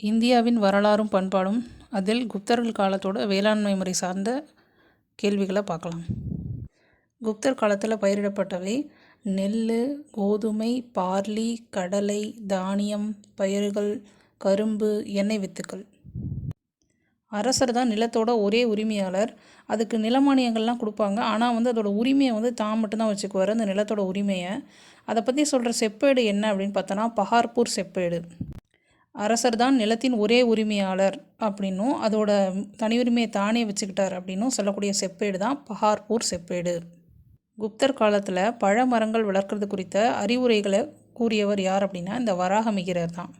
இந்தியாவின் வரலாறும் பண்பாடும், அதில் குப்தர்கள் காலத்தோட வேளாண்மை முறை சார்ந்த கேள்விகளை பார்க்கலாம். குப்தர் காலத்தில் பயிரிடப்பட்டவை நெல், கோதுமை, பார்லி, கடலை, தானியம், பயிர்கள், கரும்பு, எண்ணெய் வித்துக்கள். அரசர் தான் நிலத்தோட ஒரே உரிமையாளர். அதுக்கு நிலமானியங்கள்லாம் கொடுப்பாங்க. ஆனால் அதோட உரிமையை தான் மட்டும்தான் வச்சுக்குவார், அந்த நிலத்தோட உரிமையை. அதை பற்றி சொல்கிற செப்பேடு என்ன அப்படின்னு பார்த்தோன்னா பஹார்பூர் செப்பேடு. அரசர் தான் நிலத்தின் ஒரே உரிமையாளர் அப்படின்னும், அதோட தனி உரிமையை தானே வச்சுக்கிட்டார் அப்படின்னும் சொல்லக்கூடிய செப்பேடு தான் பஹார்பூர் செப்பேடு. குப்தர் காலத்தில் பழ மரங்கள் வளர்க்குறது குறித்த அறிவுரைகளை கூறியவர் யார் அப்படின்னா இந்த வராகமிகிரர் தான்.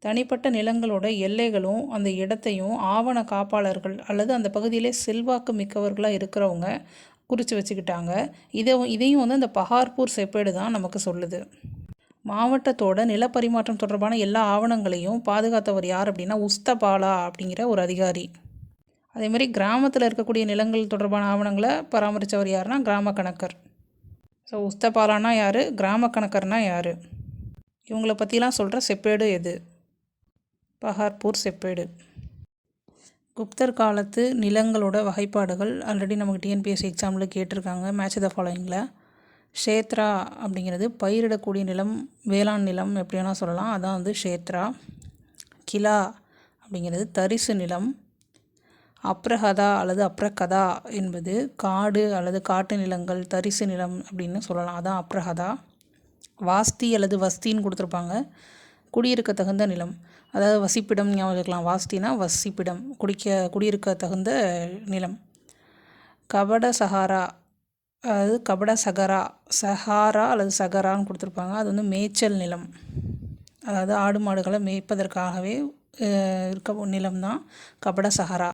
தனிப்பட்ட நிலங்களோட எல்லைகளும் அந்த இடத்தையும் ஆவண காப்பாளர்கள் அல்லது அந்த பகுதியிலே செல்வாக்கு மிக்கவர்களாக இருக்கிறவங்க குறித்து வச்சுக்கிட்டாங்க. இதையும் அந்த பஹார்பூர் செப்பேடு தான் நமக்கு சொல்லுது. மாவட்டத்தோட நிலப்பரிமாற்றம் தொடர்பான எல்லா ஆவணங்களையும் பாதுகாத்தவர் யார் அப்படின்னா உஸ்தபாலா அப்படிங்கிற ஒரு அதிகாரி. அதேமாதிரி கிராமத்தில் இருக்கக்கூடிய நிலங்கள் தொடர்பான ஆவணங்களை பராமரித்தவர் யாருன்னா கிராம கணக்கர். ஸோ உஸ்தபாலானா யார், கிராம கணக்கர்னா யார், இவங்களை பற்றிலாம் சொல்கிற செப்பேடு எது? பஹார்பூர் செப்பேடு. குப்தர் காலத்து நிலங்களோட வகைப்பாடுகள் ஆல்ரெடி நமக்கு டிஎன்பிஎஸ்சி எக்ஸாமில் கேட்டிருக்காங்க. மேட்ச் த ஃபாலோயிங்கில் ஷேத்ரா அப்படிங்கிறது பயிரிடக்கூடிய நிலம், வேளாண் நிலம் எப்படி வேணால் சொல்லலாம், அதான் ஷேத்ரா. கிலா அப்படிங்கிறது தரிசு நிலம். அப்ரஹதா அல்லது அப்ரகதா என்பது காடு அல்லது காட்டு நிலங்கள், தரிசு நிலம் அப்படின்னு சொல்லலாம், அதான் அப்ரஹதா. வாஸ்தி அல்லது வஸ்தின்னு கொடுத்துருப்பாங்க, குடியிருக்க தகுந்த நிலம், அதாவது வசிப்பிடம் ஞாபகம் இருக்கலாம். வாஸ்தினா வசிப்பிடம், குடியிருக்க தகுந்த நிலம். கபட சஹாரா அதாவது கபட சஹாரா அல்லது சகரான்னு கொடுத்துருப்பாங்க, அது மேய்ச்சல் நிலம், அதாவது ஆடு மாடுகளை மேய்ப்பதற்காகவே இருக்க நிலம் தான் கபட சஹாரா.